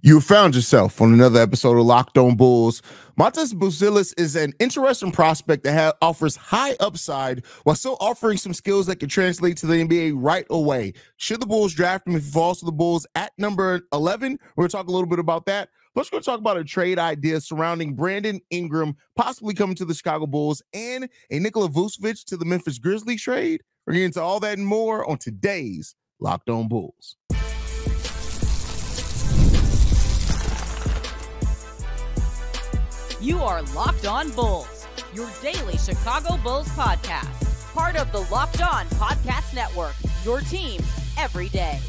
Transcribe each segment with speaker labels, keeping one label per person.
Speaker 1: You found yourself on another episode of Locked On Bulls. Matas Buzelis is an interesting prospect that offers high upside while still offering some skills that can translate to the NBA right away. Should the Bulls draft him if he falls to the Bulls at number 11? We're going to talk a little bit about that. Let's go talk about a trade idea surrounding Brandon Ingram possibly coming to the Chicago Bulls and a Nikola Vucevic to the Memphis Grizzlies trade. We're getting into all that and more on today's Locked On Bulls.
Speaker 2: You are Locked On Bulls, your daily Chicago Bulls podcast. Part of the Locked On Podcast Network, your team every day.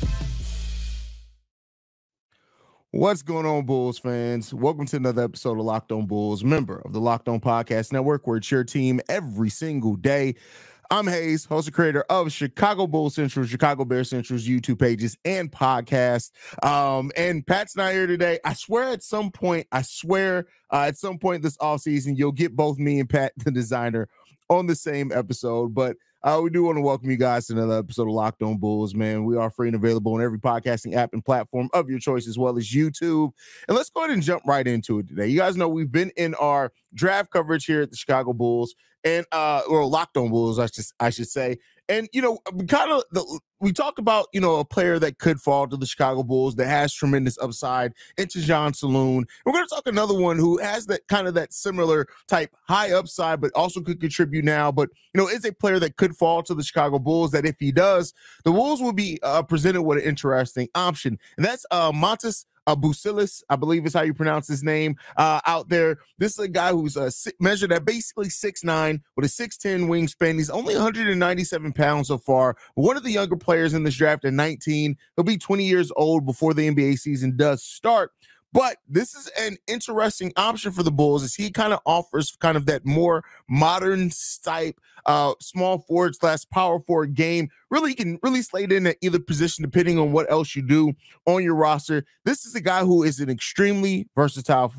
Speaker 1: What's going on, Bulls fans? Welcome to another episode of Locked On Bulls, member of the Locked On Podcast Network, where it's your team every single day. I'm Haize, host and creator of Chicago Bulls Central, Chicago Bears Central's YouTube pages and podcast. And Pat's not here today. I swear at some point this offseason, you'll get both me and Pat, the designer, on the same episode. But we do want to welcome you guys to another episode of Locked On Bulls, man. We are free and available on every podcasting app and platform of your choice, as well as YouTube. And let's go ahead and jump right into it today. You guys know we've been in our draft coverage here at the Chicago Bulls, and or Locked On Bulls, I should say. And, you know, we talked about, you know, a player that could fall to the Chicago Bulls that has tremendous upside into John Saloon. We're going to talk another one who has that kind of that similar type high upside, but also could contribute now, but, you know, is a player that could fall to the Chicago Bulls that if he does, the Bulls will be presented with an interesting option. And that's Matas Buzelis, I believe is how you pronounce his name, out there. This is a guy who's measured at basically 6'9", with a 6'10" wingspan. He's only 197 pounds so far. One of the younger players in this draft at 19. He'll be 20 years old before the NBA season does start. But this is an interesting option for the Bulls as he kind of offers kind of that more modern type small forward / power forward game. Really, you can really slate in at either position depending on what else you do on your roster. This is a guy who is an extremely versatile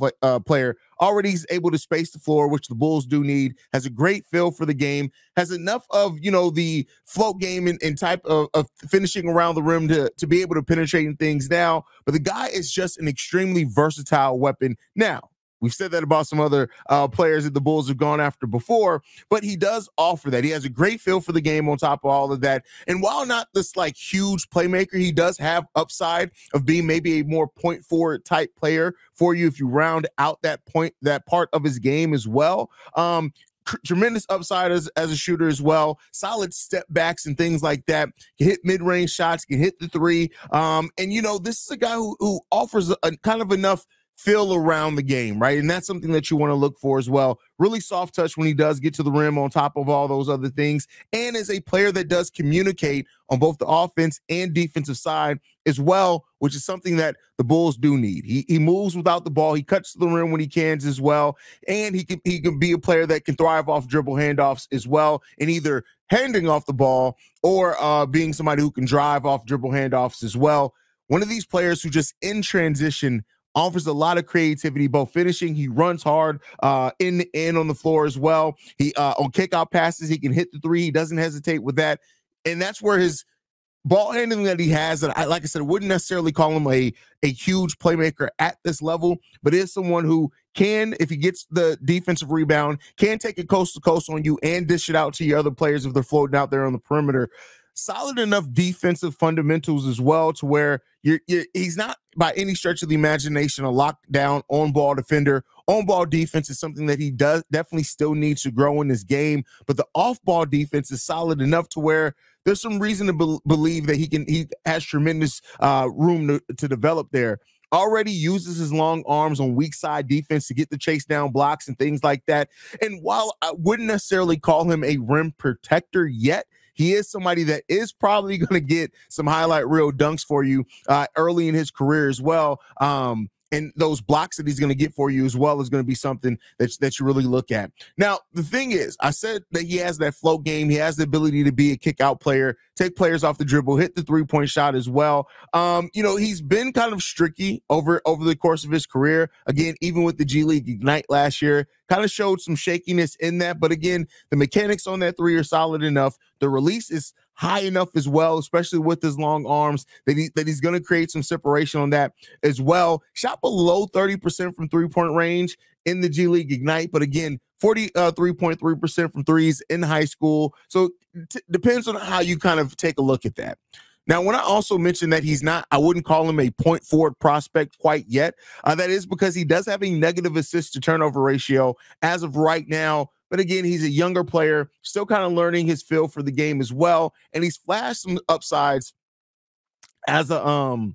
Speaker 1: player. Already he's able to space the floor, which the Bulls do need, has a great feel for the game, has enough of, you know, the float game and type of finishing around the rim to be able to penetrate things now. But the guy is just an extremely versatile weapon. Now, we've said that about some other players that the Bulls have gone after before, but he does offer that. He has a great feel for the game on top of all of that. And while not this like huge playmaker, he does have upside of being maybe a more point forward type player for you if you round out that part of his game as well. Tremendous upside as a shooter as well. Solid step backs and things like that. Can hit mid-range shots, can hit the three. And, you know, this is a guy who offers a kind of enough feel around the game, right? And that's something that you want to look for as well. Really soft touch when he does get to the rim on top of all those other things. And is a player that does communicate on both the offense and defensive side as well, which is something that the Bulls do need. He moves without the ball. He cuts to the rim when he can as well. And he can be a player that can thrive off dribble handoffs as well, and either handing off the ball or being somebody who can drive off dribble handoffs as well. One of these players who just in transition offers a lot of creativity, both finishing. He runs hard in the end on the floor as well. He on kickout passes, he can hit the three. He doesn't hesitate with that. And that's where his ball handling that he has, that like I said, wouldn't necessarily call him a huge playmaker at this level, but is someone who can, if he gets the defensive rebound, can take it coast to coast on you and dish it out to your other players if they're floating out there on the perimeter. Solid enough defensive fundamentals as well to where he's not by any stretch of the imagination a lockdown on-ball defender. On-ball defense is something that he does definitely still needs to grow in this game, but the off-ball defense is solid enough to where there's some reason to believe that he has tremendous room to develop there. Already uses his long arms on weak side defense to get the chase down blocks and things like that. And while I wouldn't necessarily call him a rim protector yet, he is somebody that is probably going to get some highlight reel dunks for you early in his career as well. And those blocks that he's going to get for you as well is going to be something that you really look at. Now, the thing is, I said that he has that float game. He has the ability to be a kick-out player, take players off the dribble, hit the three-point shot as well. You know, he's been kind of streaky over the course of his career. Again, even with the G League Ignite last year, kind of showed some shakiness in that. But again, the mechanics on that three are solid enough. The release is high enough as well, especially with his long arms, that he's going to create some separation on that as well. Shot below 30% from three-point range in the G League Ignite, but again, 43.3% from threes in high school. So depends on how you kind of take a look at that. Now, when I also mentioned that he's not, I wouldn't call him a point forward prospect quite yet. That is because he does have a negative assist to turnover ratio as of right now. But again, he's a younger player, still kind of learning his feel for the game as well. And he's flashed some upsides as a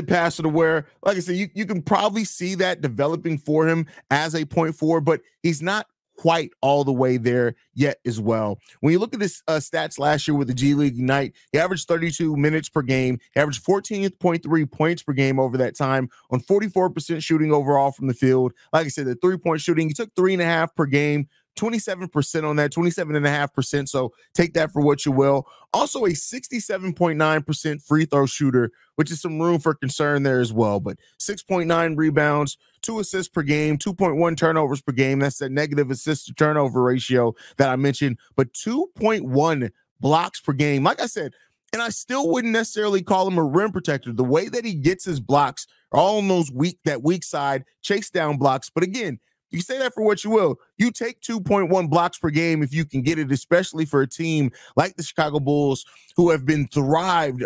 Speaker 1: passer to where, like I said, you can probably see that developing for him as a point forward, but he's not quite all the way there yet as well. When you look at his stats last year with the G League Ignite, he averaged 32 minutes per game. He averaged 14.3 points per game over that time on 44% shooting overall from the field. Like I said, the three-point shooting, he took 3.5 per game, 27% on that, 27.5%. So take that for what you will. Also a 67.9% free throw shooter, which is some room for concern there as well. But 6.9 rebounds, 2 assists per game, 2.1 turnovers per game. That's that negative assist to turnover ratio that I mentioned, but 2.1 blocks per game. Like I said, and I still wouldn't necessarily call him a rim protector. The way that he gets his blocks are all on those weak side chase down blocks. But again, you say that for what you will. You take 2.1 blocks per game if you can get it, especially for a team like the Chicago Bulls, who have been deprived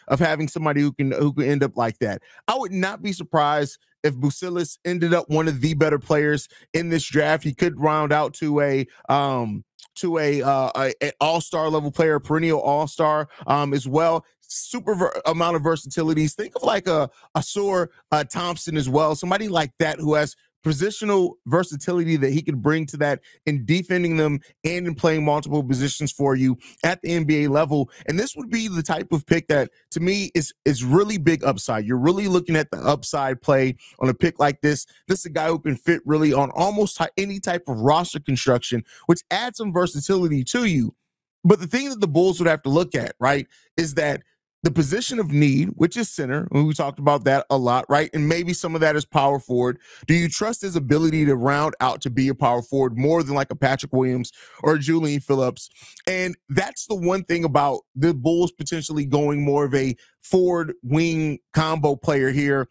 Speaker 1: of having somebody who can end up like that. I would not be surprised if Buzelis ended up one of the better players in this draft. He could round out to an all-star level player, perennial all-star as well. Super amount of versatilities. Think of like a Asur Thompson as well, somebody like that who has positional versatility that he could bring to that in defending them and in playing multiple positions for you at the NBA level. And this would be the type of pick that, to me, is really big upside. You're really looking at the upside play on a pick like this. This is a guy who can fit really on almost any type of roster construction, which adds some versatility to you. But the thing that the Bulls would have to look at, right, is that the position of need, which is center, and we talked about that a lot, right? And maybe some of that is power forward. Do you trust his ability to round out to be a power forward more than like a Patrick Williams or a Julian Phillips? And that's the one thing about the Bulls potentially going more of a forward wing combo player here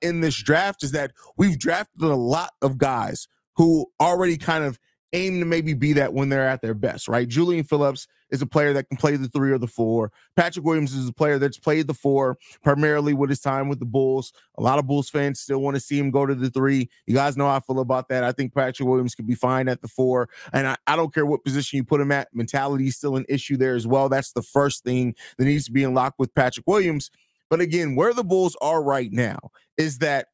Speaker 1: in this draft, is that we've drafted a lot of guys who already kind of aim to maybe be that when they're at their best, right? Julian Phillips is a player that can play the 3 or the 4. Patrick Williams is a player that's played the 4 primarily with his time with the Bulls. A lot of Bulls fans still want to see him go to the 3. You guys know how I feel about that. I think Patrick Williams could be fine at the 4. And I don't care what position you put him at. Mentality is still an issue there as well. That's the first thing that needs to be unlocked with Patrick Williams. But again, where the Bulls are right now is that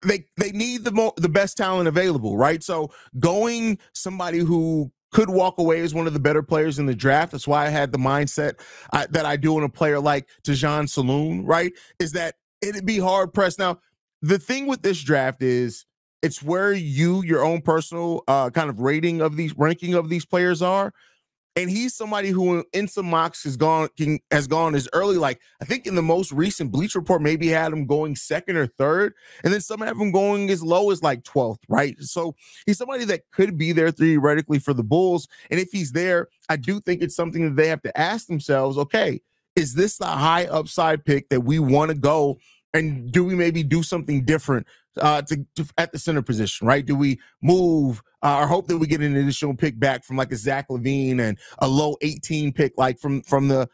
Speaker 1: they need the best talent available, right? So going somebody who could walk away as one of the better players in the draft. That's why I had the mindset that I do on a player like Tajon Saloon, right? Is that it'd be hard pressed. Now, the thing with this draft is it's where your own personal kind of ranking of these players are. And he's somebody who in some mocks has gone as early, like I think in the most recent Bleacher Report, maybe had him going 2nd or 3rd. And then some have him going as low as like 12th, right? So he's somebody that could be there theoretically for the Bulls. And if he's there, I do think it's something that they have to ask themselves, okay, is this the high upside pick that we want to go? And do we maybe do something different at the center position, right? Do we move or hope that we get an additional pick back from like a Zach LaVine and a low 18 pick like from the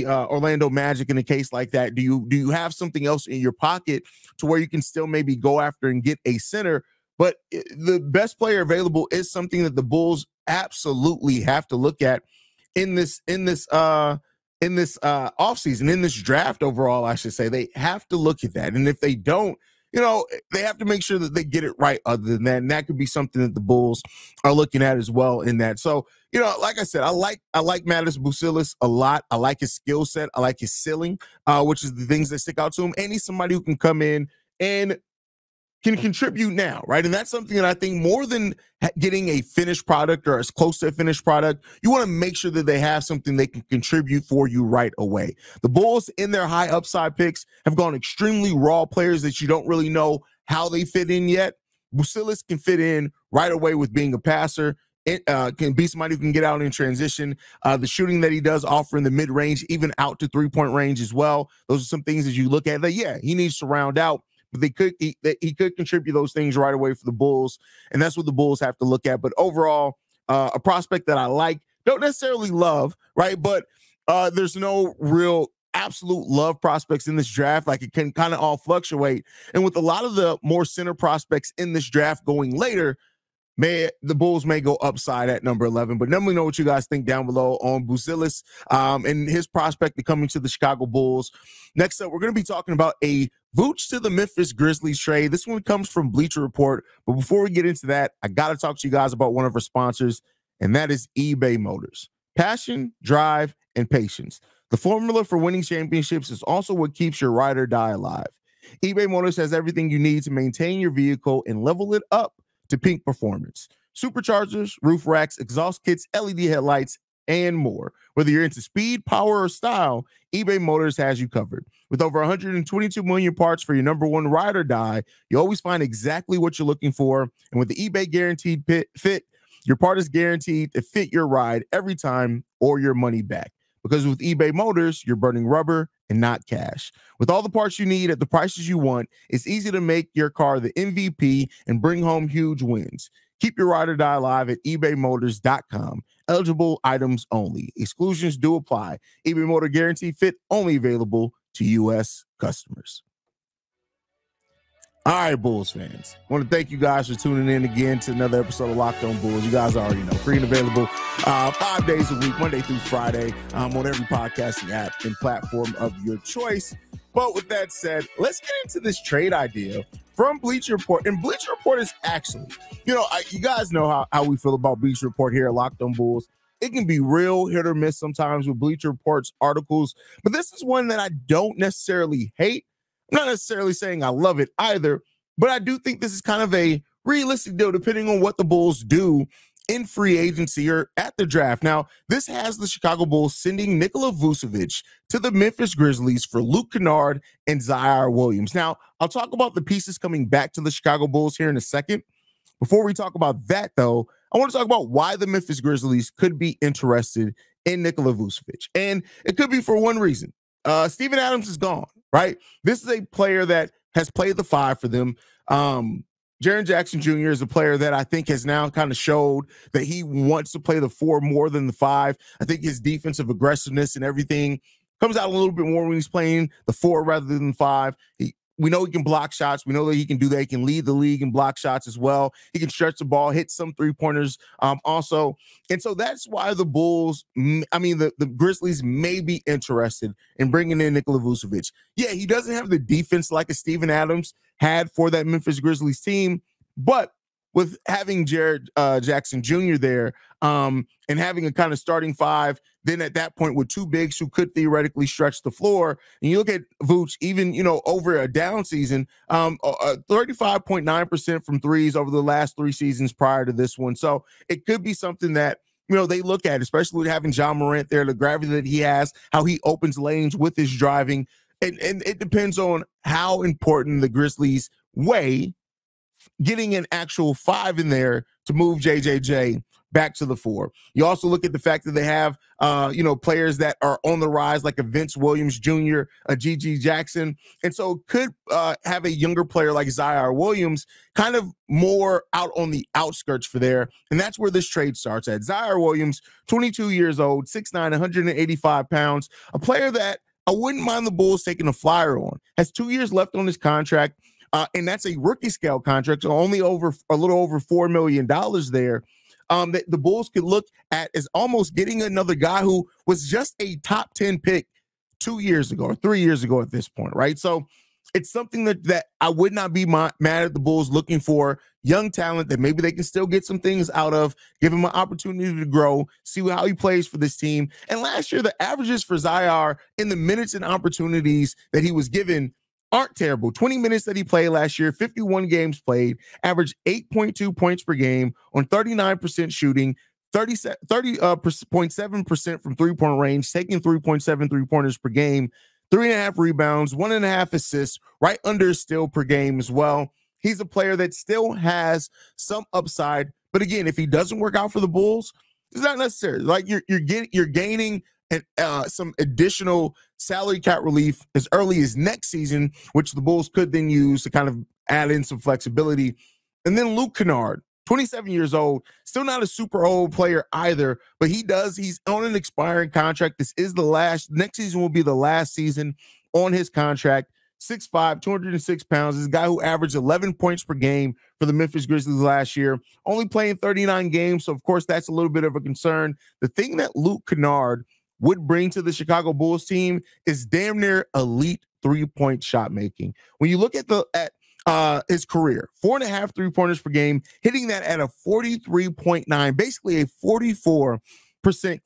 Speaker 1: Orlando Magic in a case like that? Do you have something else in your pocket to where you can still maybe go after and get a center? But the best player available is something that the Bulls absolutely have to look at in this offseason, in this draft overall, I should say. They have to look at that. And if they don't, they have to make sure that they get it right other than that. And that could be something that the Bulls are looking at as well in that. So, like I said, I like Matas Buzelis a lot. I like his skill set. I like his ceiling, which is the things that stick out to him. And he's somebody who can come in and can contribute now, right? And that's something that I think more than getting a finished product or as close to a finished product, you want to make sure that they have something they can contribute for you right away. The Bulls in their high upside picks have gone extremely raw players that you don't really know how they fit in yet. Buzelis can fit in right away with being a passer. can be somebody who can get out in transition. The shooting that he does offer in the mid-range, even out to three-point range as well. Those are some things that you look at that, yeah, he needs to round out, but he could contribute those things right away for the Bulls, and that's what the Bulls have to look at. But overall, a prospect that I like, don't necessarily love, right? But there's no real absolute love prospects in this draft. Like, it can kind of all fluctuate. And with a lot of the more center prospects in this draft going later, the Bulls may go upside at number 11. But let me know what you guys think down below on Buzelis and his prospect coming to the Chicago Bulls. Next up, we're going to be talking about a Vooch to the Memphis Grizzlies trade. This one comes from Bleacher Report. But before we get into that, I got to talk to you guys about one of our sponsors, and that is eBay Motors. Passion, drive, and patience. The formula for winning championships is also what keeps your ride or die alive. eBay Motors has everything you need to maintain your vehicle and level it up to peak performance. Superchargers, roof racks, exhaust kits, LED headlights, and more. Whether you're into speed, power, or style, eBay Motors has you covered. With over 122 million parts for your number one ride or die, you always find exactly what you're looking for. And with the eBay Guaranteed Fit, your part is guaranteed to fit your ride every time or your money back. Because with eBay Motors, you're burning rubber and not cash. With all the parts you need at the prices you want, it's easy to make your car the MVP and bring home huge wins. Keep your ride or die alive at ebaymotors.com. Eligible items only. Exclusions do apply. eBay Motor Guaranteed Fit only available to U.S. customers. All right, Bulls fans. I want to thank you guys for tuning in again to another episode of Locked On Bulls. You guys already know, free and available 5 days a week, Monday through Friday, on every podcasting app and platform of your choice. But with that said, let's get into this trade idea from Bleacher Report. And Bleacher Report is actually, you guys know how we feel about Bleacher Report here at Locked On Bulls. It can be real hit or miss sometimes with Bleacher Report's articles, but this is one that I don't necessarily hate. I'm not necessarily saying I love it either, but I do think this is kind of a realistic deal depending on what the Bulls do in free agency or at the draft. Now, this has the Chicago Bulls sending Nikola Vucevic to the Memphis Grizzlies for Luke Kennard and Zaire Williams. Now, I'll talk about the pieces coming back to the Chicago Bulls here in a second. Before we talk about that, though, I want to talk about why the Memphis Grizzlies could be interested in Nikola Vucevic. And it could be for one reason. Steven Adams is gone, right? This is a player that has played the 5 for them. Jaren Jackson Jr. is a player that I think has now kind of showed that he wants to play the 4 more than the 5. I think his defensive aggressiveness and everything comes out a little bit more when he's playing the 4 rather than 5. We know he can block shots. We know that he can do that. He can lead the league in block shots as well. He can stretch the ball, hit some 3-pointers also. And so that's why the Bulls, the Grizzlies may be interested in bringing in Nikola Vucevic. Yeah, he doesn't have the defense like a Steven Adams had for that Memphis Grizzlies team, but with having Jared Jackson Jr. there and having a kind of starting 5, then at that point with 2 bigs who could theoretically stretch the floor, and you look at Vooch, even, over a down season, 35.9% from threes over the last 3 seasons prior to this one. So it could be something that, they look at, especially with having John Morant there, the gravity that he has, how he opens lanes with his driving. And it depends on how important the Grizzlies weigh getting an actual 5 in there to move JJJ back to the 4. You also look at the fact that they have, players that are on the rise, like a Vince Williams Jr., a G.G. Jackson. And so could have a younger player like Zaire Williams kind of more out on the outskirts for there. And that's where this trade starts at. Zaire Williams, 22 years old, 6'9", 185 pounds, a player that I wouldn't mind the Bulls taking a flyer on, has 2 years left on his contract. And that's a rookie scale contract, so only a little over $4 million there. That the Bulls could look at as almost getting another guy who was just a top 10 pick 2 years ago or 3 years ago at this point, right? So it's something that I would not be mad at the Bulls looking for young talent that maybe they can still get some things out of, give him an opportunity to grow, see how he plays for this team. And last year, the averages for Zaire in the minutes and opportunities that he was given aren't terrible. 20 minutes that he played last year, 51 games played, averaged 8.2 points per game on 39% shooting, 30.7% from three-point range, taking 3.7 three-pointers per game, 3.5 rebounds, 1.5 assists, right under a steal per game as well. He's a player that still has some upside But again, if he doesn't work out for the Bulls, it's not necessary. Like you're gaining some additional salary cap relief as early as next season, which the Bulls could then use to kind of add in some flexibility. And then Luke Kennard, 27 years old, still not a super old player either, but he's on an expiring contract. Next season will be the last season on his contract. 6'5", 206 pounds. This guy who averaged 11 points per game for the Memphis Grizzlies last year, only playing 39 games. So, of course, that's a little bit of a concern. The thing that Luke Kennard would bring to the Chicago Bulls team is damn near elite three-point shot making. When you look at his career, 4.5 3-pointers per game, hitting that at a 43.9, basically a 44%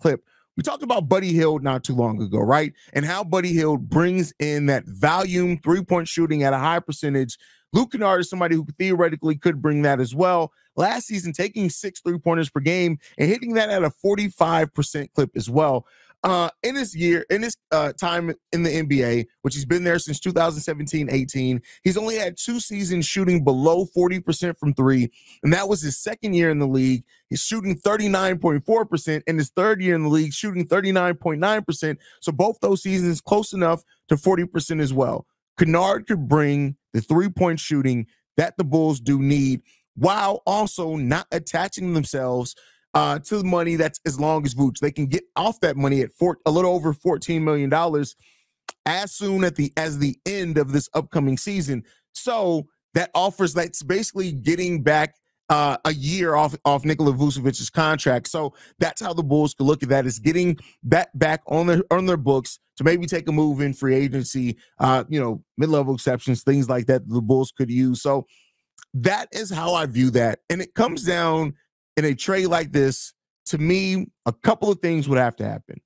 Speaker 1: clip. We talked about Buddy Hield not too long ago, right? And how Buddy Hield brings in that volume three-point shooting at a high percentage. Luke Kennard is somebody who theoretically could bring that as well. Last season, taking 6 3-pointers per game and hitting that at a 45% clip as well. In his time in the NBA, which he's been there since 2017-18, he's only had 2 seasons shooting below 40% from three, and that was his second year in the league. He's shooting 39.4%, and his third year in the league, shooting 39.9%. So both those seasons close enough to 40% as well. Kennard could bring the three-point shooting that the Bulls do need, while also not attaching themselves to the money that's as long as Vooch. They can get off that money at a little over $14 million as soon as the end of this upcoming season. So that's basically getting back a year off Nikola Vucevic's contract. So that's how the Bulls could look at that, is getting that back on their books to maybe take a move in free agency, mid-level exceptions, things like that the Bulls could use. So that is how I view that. And it comes down in a trade like this, to me, a couple of things would have to happen.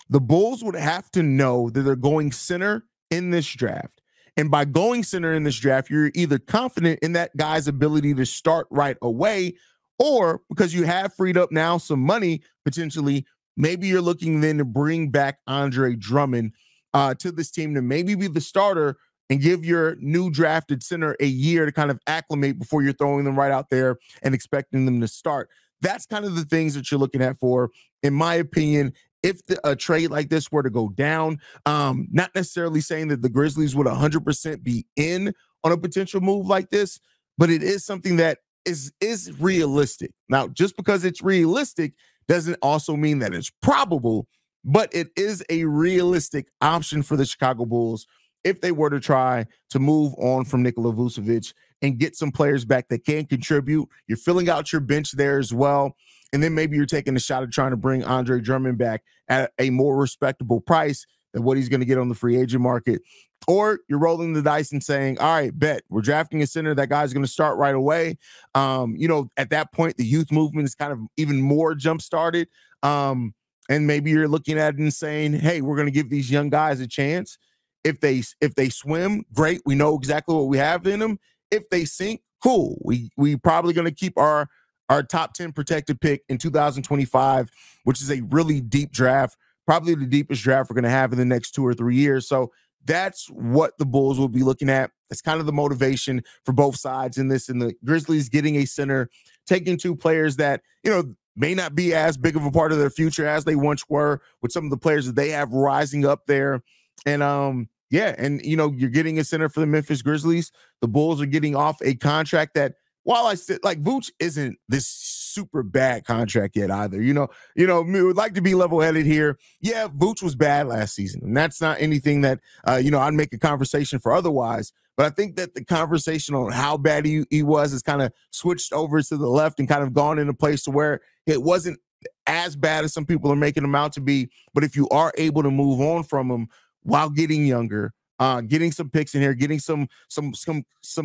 Speaker 1: The Bulls would have to know that they're going center in this draft. And by going center in this draft, you're either confident in that guy's ability to start right away, or because you have freed up now some money, potentially, maybe you're looking then to bring back Andre Drummond to this team to maybe be the starter and give your new drafted center a year to kind of acclimate before you're throwing them right out there and expecting them to start. That's kind of the things that you're looking at for, in my opinion, if a trade like this were to go down. Not necessarily saying that the Grizzlies would 100% be in on a potential move like this, but it is something that is realistic. Now, just because it's realistic doesn't also mean that it's probable, but it is a realistic option for the Chicago Bulls if they were to try to move on from Nikola Vucevic and get some players back that can contribute. You're filling out your bench there as well. And then maybe you're taking a shot at trying to bring Andre Drummond back at a more respectable price than what he's going to get on the free agent market. Or you're rolling the dice and saying, all right, bet, we're drafting a center. That guy's going to start right away. At that point, the youth movement is kind of even more jump-started. And maybe you're looking at it and saying, hey, we're going to give these young guys a chance. If they swim, great. We know exactly what we have in them. If they sink, cool. We probably going to keep our top 10 protected pick in 2025, which is a really deep draft, probably the deepest draft we're going to have in the next 2 or 3 years. So that's what the Bulls will be looking at. That's kind of the motivation for both sides in this. And the Grizzlies getting a center, taking 2 players that, may not be as big of a part of their future as they once were, with some of the players that they have rising up there. And you're getting a center for the Memphis Grizzlies. The Bulls are getting off a contract that, while I said, like, Vooch isn't this super bad contract yet either. We would like to be level-headed here. Yeah, Vooch was bad last season, and that's not anything that I'd make a conversation for otherwise. But I think that the conversation on how bad he was has kind of switched over to the left and kind of gone in a place to where it wasn't as bad as some people are making him out to be. But if you are able to move on from him while getting younger, getting some picks in here, getting some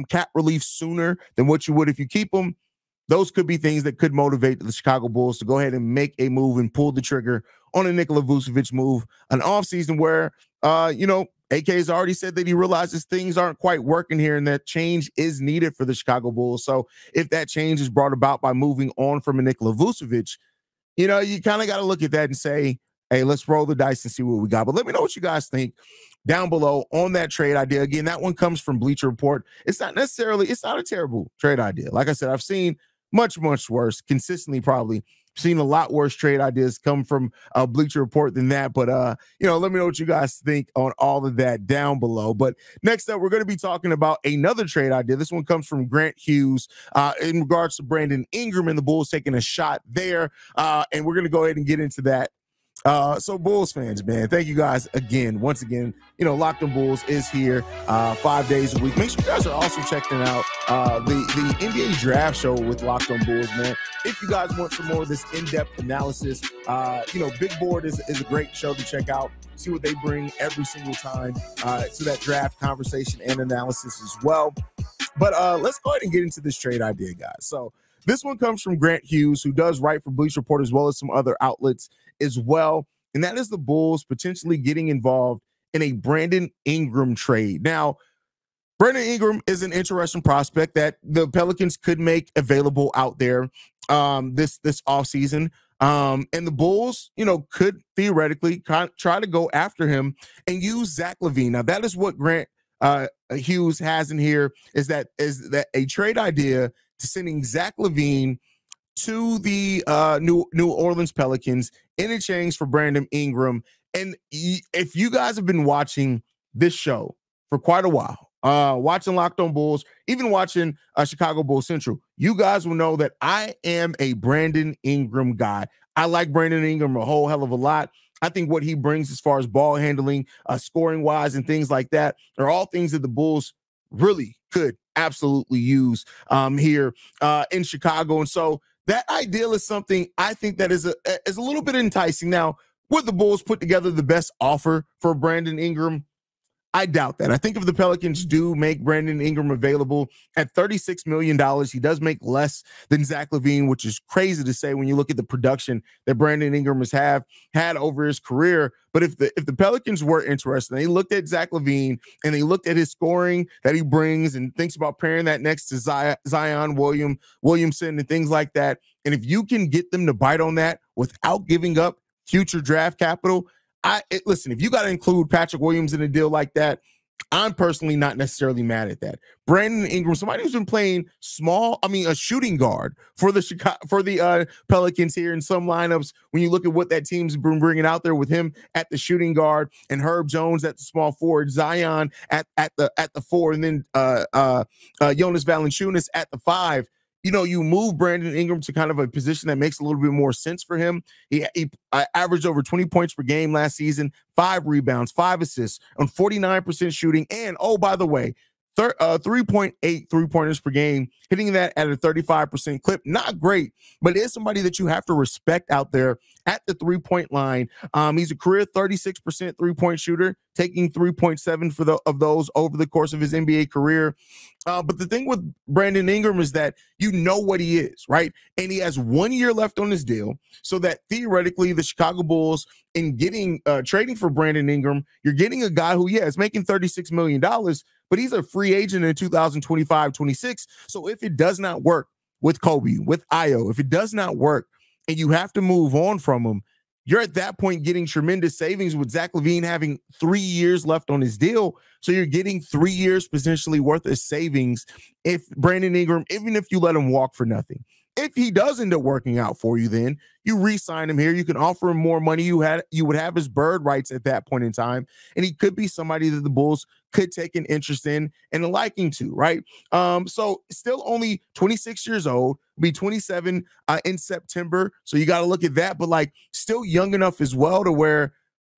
Speaker 1: cap relief sooner than what you would if you keep them, those could be things that could motivate the Chicago Bulls to go ahead and make a move and pull the trigger on a Nikola Vucevic move, an offseason where, AK has already said that he realizes things aren't quite working here and that change is needed for the Chicago Bulls. So if that change is brought about by moving on from a Nikola Vucevic, you kind of got to look at that and say, hey, let's roll the dice and see what we got. But let me know what you guys think down below on that trade idea. Again, that one comes from Bleacher Report. It's not a terrible trade idea. Like I said, I've seen much worse. Consistently, probably seen a lot worse trade ideas come from Bleacher Report than that. But, let me know what you guys think on all of that down below. But next up, we're going to be talking about another trade idea. This one comes from Grant Haize in regards to Brandon Ingram and the Bulls taking a shot there. And we're going to go ahead and get into that. So Bulls fans, man, thank you guys once again. Locked on Bulls is here 5 days a week. Make sure you guys are also checking out the NBA draft show with Locked on Bulls, man. If you guys want some more of this in-depth analysis, Big Board is a great show to check out. See what they bring every single time to that draft conversation and analysis as well. But let's go ahead and get into this trade idea, guys. So this one comes from Grant Haize, who does write for Bleacher Report as well as some other outlets as well. And that is the Bulls potentially getting involved in a Brandon Ingram trade. Now, Brandon Ingram is an interesting prospect that the Pelicans could make available out there this offseason. And the Bulls, could theoretically try to go after him and use Zach LaVine. Now, that is what Grant Haize has in here, is that a trade idea to sending Zach LaVine to the New Orleans Pelicans in exchange for Brandon Ingram. And if you guys have been watching this show for quite a while, watching Locked on Bulls, even watching Chicago Bulls Central, you guys will know that I am a Brandon Ingram guy. I like Brandon Ingram a whole hell of a lot. I think what he brings as far as ball handling, scoring wise, and things like that are all things that the Bulls really could absolutely use here in Chicago. And so that ideal is something I think that is a little bit enticing. Now, would the Bulls put together the best offer for Brandon Ingram? I doubt that. I think if the Pelicans do make Brandon Ingram available at $36 million, he does make less than Zach LaVine, which is crazy to say when you look at the production that Brandon Ingram has had over his career. But if the Pelicans were interested, they looked at Zach LaVine and they looked at his scoring that he brings and thinks about pairing that next to Zion Williamson and things like that. And if you can get them to bite on that without giving up future draft capital, listen, if you got to include Patrick Williams in a deal like that, I'm personally not necessarily mad at that. Brandon Ingram, somebody who's been playing a shooting guard for the Pelicans here in some lineups. When you look at what that team's been bringing out there with him at the shooting guard and Herb Jones at the small forward, Zion at the 4, and then Jonas Valanciunas at the 5. You move Brandon Ingram to kind of a position that makes a little bit more sense for him. He averaged over 20 points per game last season, 5 rebounds, 5 assists on 49% shooting. And, oh, by the way, 3.8 three-pointers per game, hitting that at a 35% clip. Not great, but is somebody that you have to respect out there at the three-point line. He's a career 36% three-point shooter, taking 3.7 of those over the course of his NBA career. But the thing with Brandon Ingram is that you know what he is, right? And he has 1 year left on his deal, so that theoretically the Chicago Bulls, in getting trading for Brandon Ingram, you're getting a guy who, is making $36 million, but he's a free agent in 2025-26. So if it does not work with Kobe, with Ayo, if it does not work and you have to move on from him, you're at that point getting tremendous savings with Zach LaVine having 3 years left on his deal. So you're getting 3 years potentially worth of savings if Brandon Ingram, even if you let him walk for nothing. If he does end up working out for you, then you re-sign him here. You can offer him more money. You would have his bird rights at that point in time, and he could be somebody that the Bulls could take an interest in and a liking to, right? So still only 26 years old, be 27 in September. So you got to look at that, but still young enough as well to where,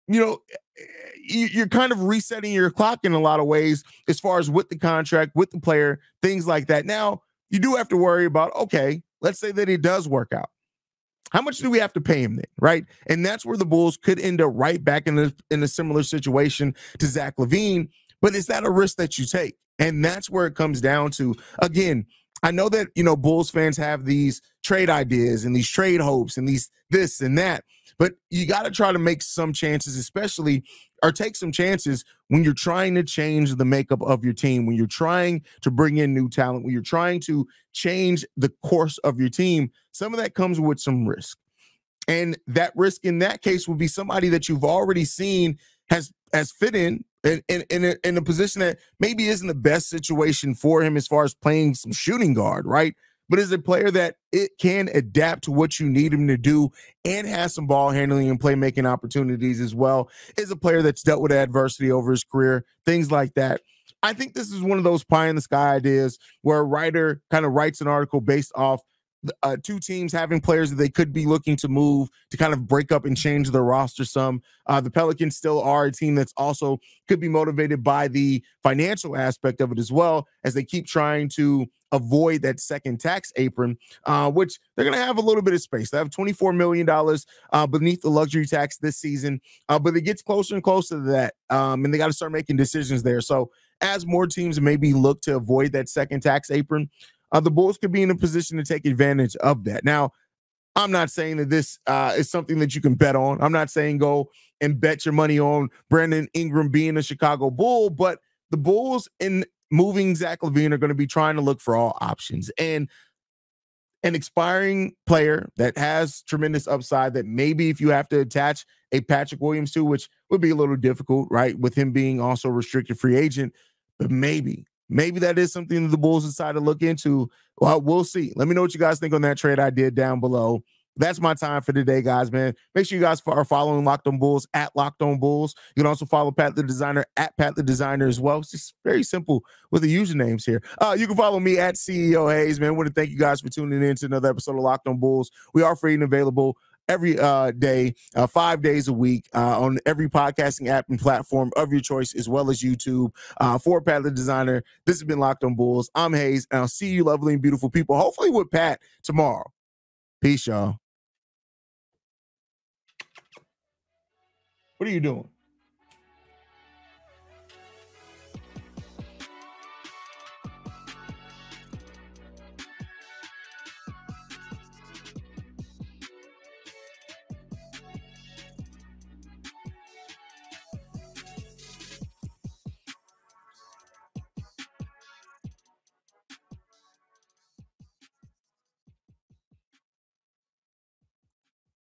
Speaker 1: you're kind of resetting your clock in a lot of ways as far as with the contract, with the player, things like that. Now, you do have to worry about, okay, let's say that it does work out. How much do we have to pay him then, right? And that's where the Bulls could end up right back in a similar situation to Zach LaVine. But is that a risk that you take? And that's where it comes down to. Again, I know that, Bulls fans have these trade ideas and these trade hopes and this and that, but you got to try to make some chances, especially, or take some chances when you're trying to change the makeup of your team, when you're trying to bring in new talent, when you're trying to change the course of your team. Some of that comes with some risk. And that risk in that case would be somebody that you've already seen has fit in a position that maybe isn't the best situation for him as far as playing some shooting guard, right? but is a player that it can adapt to what you need him to do and has some ball handling and playmaking opportunities as well. Is a player that's dealt with adversity over his career, things like that. I think this is one of those pie in the sky ideas where a writer kind of writes an article based off two teams having players that they could be looking to move to kind of break up and change their roster some. The Pelicans still are a team that's also could be motivated by the financial aspect of it as well, as they keep trying to avoid that second tax apron, which they're going to have a little bit of space. They have $24 million beneath the luxury tax this season, but it gets closer and closer to that, and they got to start making decisions there. So as more teams maybe look to avoid that second tax apron, the Bulls could be in a position to take advantage of that. Now, I'm not saying that this is something that you can bet on. I'm not saying go and bet your money on Brandon Ingram being a Chicago Bull, but the Bulls in moving Zach LaVine are going to be trying to look for all options. And an expiring player that has tremendous upside that maybe if you have to attach a Patrick Williams to, which would be a little difficult, right, with him being also a restricted free agent, but maybe that is something that the Bulls decide to look into. Well, we'll see. Let me know what you guys think on that trade idea down below. That's my time for today, guys, man. Make sure you guys are following Locked On Bulls at Locked On Bulls. You can also follow Pat the Designer at Pat the Designer as well. It's just very simple with the usernames here. You can follow me at CEO Haize, man. I want to thank you guys for tuning in to another episode of Locked On Bulls. We are free and available every day, 5 days a week on every podcasting app and platform of your choice, as well as YouTube. For Pat the Designer, this has been Locked On Bulls. I'm Haize, and I'll see you lovely and beautiful people, hopefully with Pat tomorrow. Peace, y'all. What are you doing?